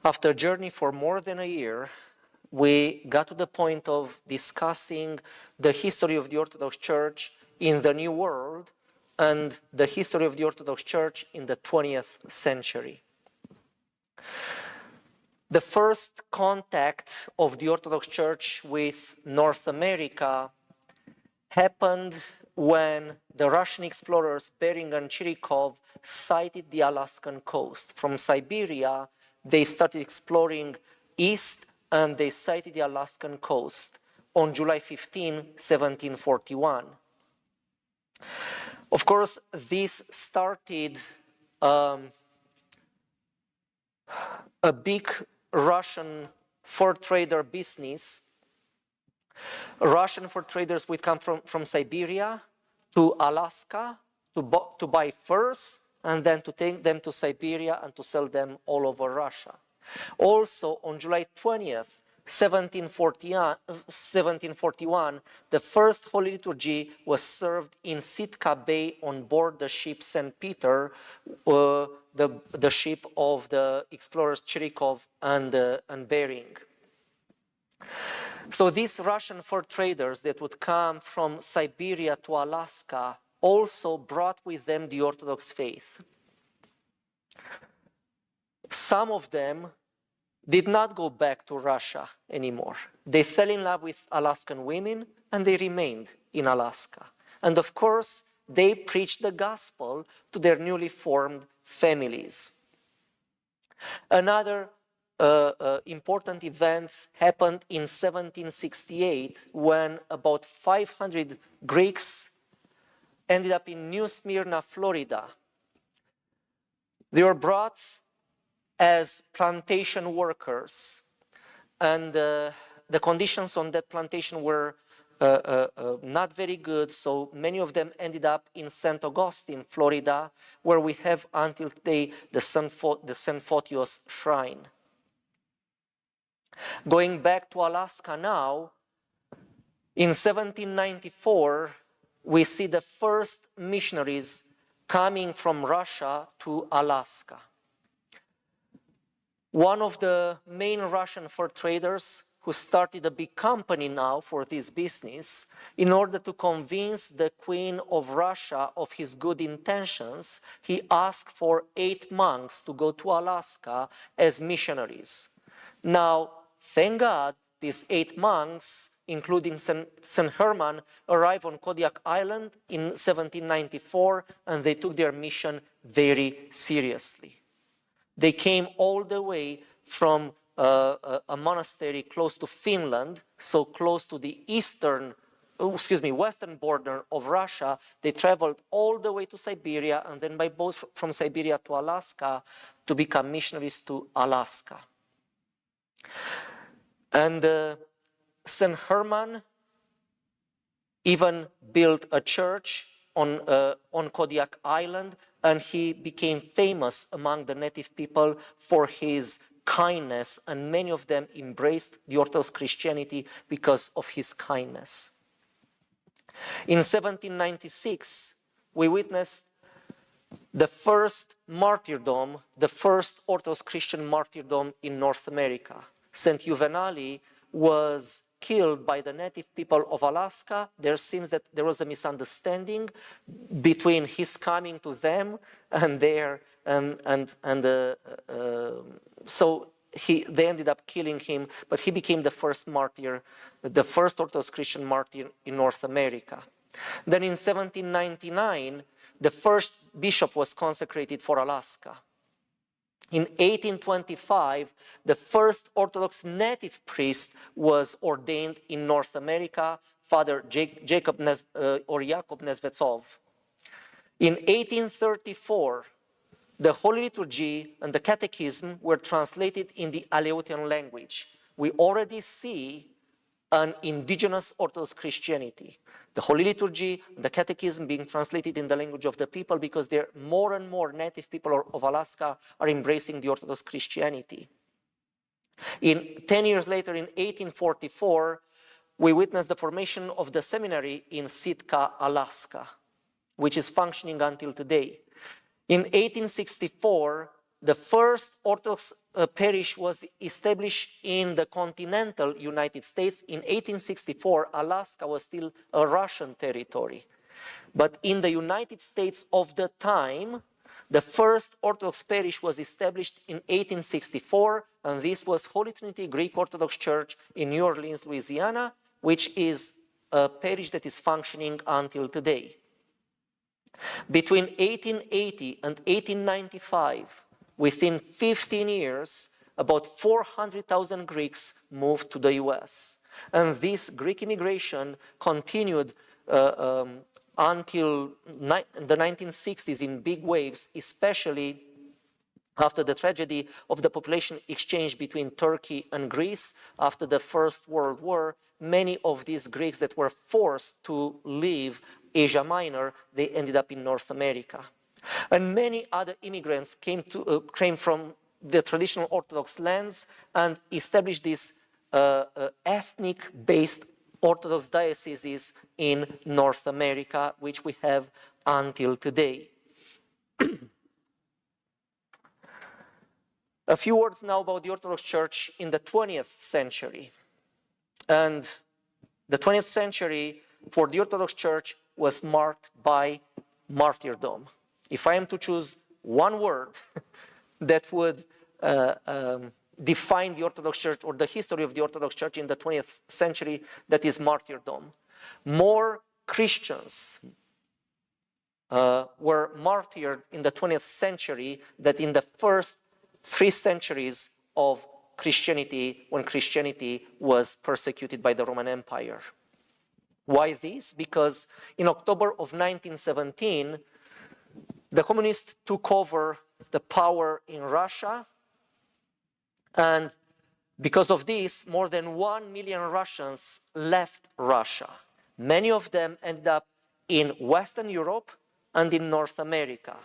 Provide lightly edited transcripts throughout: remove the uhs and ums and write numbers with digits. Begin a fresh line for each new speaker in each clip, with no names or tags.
After a journey for more than a year, we got to the point of discussing the history of the Orthodox Church in the New World and the history of the Orthodox Church in the 20th century. The first contact of the Orthodox Church with North America happened when the Russian explorers Bering and Chirikov sighted the Alaskan coast. From Siberia, they started exploring east and they sighted the Alaskan coast on July 15, 1741. Of course, this started a big Russian fur trader business. Russian fur traders would come from Siberia to Alaska to buy furs and then to take them to Siberia and to sell them all over Russia. Also, on July 20th, 1741, the first Holy Liturgy was served in Sitka Bay on board the ship St. Peter, the ship of the explorers Chirikov and Bering. So these Russian fur traders that would come from Siberia to Alaska also brought with them the Orthodox faith. Some of them did not go back to Russia anymore. They fell in love with Alaskan women and they remained in Alaska. And of course, they preached the gospel to their newly formed families. Another important event happened in 1768 when about 500 Greeks ended up in New Smyrna, Florida. They were brought as plantation workers, and the conditions on that plantation were not very good, so many of them ended up in St. Augustine, Florida, where we have until today the St. Photios shrine. Going back to Alaska now, in 1794, we see the first missionaries coming from Russia to Alaska. One of the main Russian fur traders who started a big company now for this business, in order to convince the Queen of Russia of his good intentions, he asked for 8 monks to go to Alaska as missionaries. Now, thank God, these 8 monks, including St. Herman, arrived on Kodiak Island in 1794, and they took their mission very seriously. They came all the way from a monastery close to Finland, so close to the western border of Russia. They traveled all the way to Siberia and then by boat from Siberia to Alaska to become missionaries to Alaska. And St. Herman even built a church on Kodiak Island, and he became famous among the native people for his kindness, and many of them embraced the Orthodox Christianity because of his kindness. In 1796, we witnessed the first martyrdom, the first Orthodox Christian martyrdom in North America. St. Juvenali was killed by the native people of Alaska. There seems that there was a misunderstanding between his coming to them and their so they ended up killing him, but he became the first martyr, the first Orthodox Christian martyr in North America. Then in 1799, the first bishop was consecrated for Alaska. In 1825, the first Orthodox native priest was ordained in North America, Father Jacob Nesvetsov. In 1834, the Holy Liturgy and the Catechism were translated in the Aleutian language. We already see an indigenous Orthodox Christianity. The Holy Liturgy, the Catechism being translated in the language of the people because more and more native people of Alaska are embracing the Orthodox Christianity. 10 years later, in 1844, we witnessed the formation of the seminary in Sitka, Alaska, which is functioning until today. In 1864, the first Orthodox parish was established in the continental United States. In 1864, Alaska was still a Russian territory. But in the United States of the time, the first Orthodox parish was established in 1864, and this was Holy Trinity Greek Orthodox Church in New Orleans, Louisiana, which is a parish that is functioning until today. Between 1880 and 1895, within 15 years, about 400,000 Greeks moved to the US. And this Greek immigration continued until the 1960s in big waves, especially after the tragedy of the population exchange between Turkey and Greece after the First World War. Many of these Greeks that were forced to leave Asia Minor, they ended up in North America. And many other immigrants came from the traditional Orthodox lands and established these ethnic-based Orthodox dioceses in North America, which we have until today. A few words now about the Orthodox Church in the 20th century. And the 20th century for the Orthodox Church was marked by martyrdom. If I am to choose one word that would define the Orthodox Church or the history of the Orthodox Church in the 20th century, that is martyrdom. More Christians were martyred in the 20th century than in the first 3 centuries of Christianity, when Christianity was persecuted by the Roman Empire. Why this? Because in October of 1917, the communists took over the power in Russia, and because of this, more than 1 million Russians left Russia. Many of them ended up in Western Europe and in North America.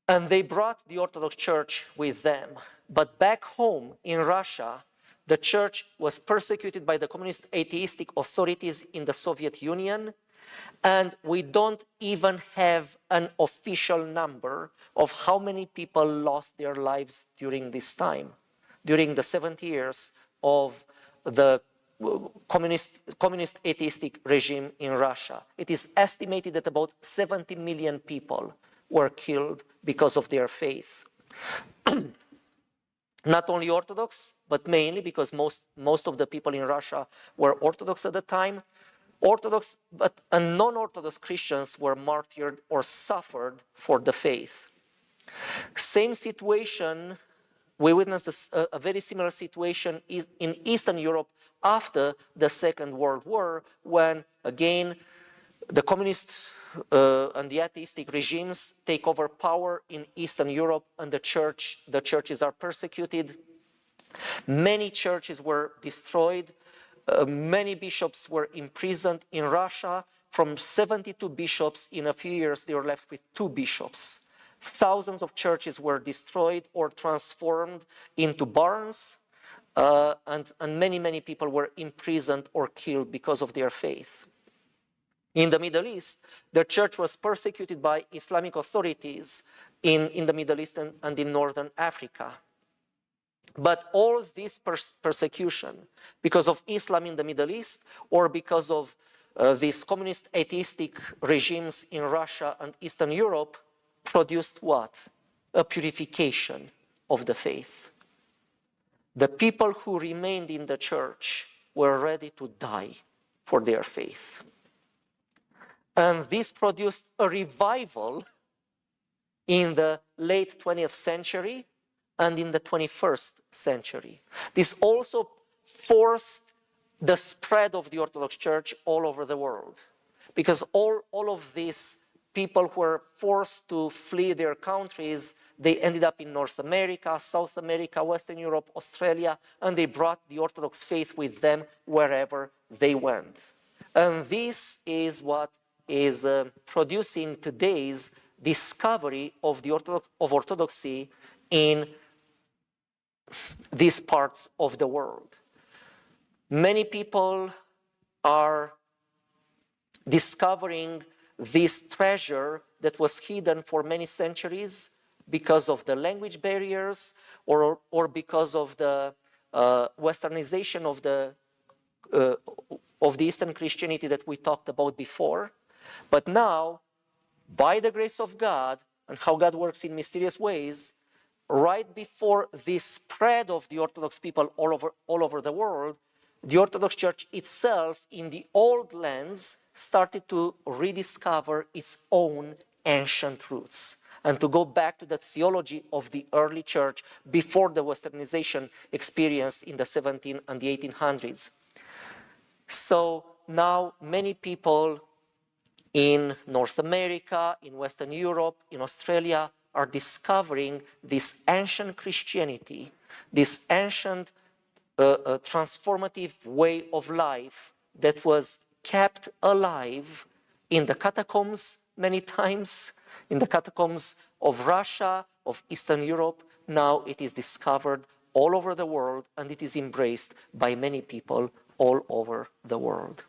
And they brought the Orthodox Church with them. But back home in Russia, the church was persecuted by the communist atheistic authorities in the Soviet Union, and we don't even have an official number of how many people lost their lives during this time, during the 70 years of the communist atheistic regime in Russia. It is estimated that about 70 million people were killed because of their faith. Not only Orthodox, but mainly because most of the people in Russia were Orthodox at the time. Orthodox and non-Orthodox Christians were martyred or suffered for the faith. Same situation, we witnessed a very similar situation in Eastern Europe after the Second World War, when again the communist and the atheistic regimes take over power in Eastern Europe, and the churches are persecuted. Many churches were destroyed. Many bishops were imprisoned in Russia. From 72 bishops, in a few years, they were left with 2 bishops. Thousands of churches were destroyed or transformed into barns, and many people were imprisoned or killed because of their faith. In the Middle East, the church was persecuted by Islamic authorities in the Middle East and in Northern Africa. But all this persecution, because of Islam in the Middle East, or because of these communist atheistic regimes in Russia and Eastern Europe, produced what? A purification of the faith. The people who remained in the church were ready to die for their faith. And this produced a revival in the late 20th century and in the 21st century. This also forced the spread of the Orthodox Church all over the world, because all of these people who were forced to flee their countries, they ended up in North America, South America, Western Europe, Australia, and they brought the Orthodox faith with them wherever they went. And this is what is producing today's discovery of orthodoxy in these parts of the world. Many people are discovering this treasure that was hidden for many centuries because of the language barriers or because of the westernization of the Eastern Christianity that we talked about before. But now, by the grace of God and how God works in mysterious ways, right before this spread of the Orthodox people all over the world, the Orthodox Church itself in the old lands started to rediscover its own ancient roots and to go back to the theology of the early church before the westernization experienced in the 17 and the 1800s. So now many people in North America, in Western Europe, in Australia, are discovering this ancient Christianity, this ancient transformative way of life that was kept alive in the catacombs many times, in the catacombs of Russia, of Eastern Europe. Now it is discovered all over the world and it is embraced by many people all over the world.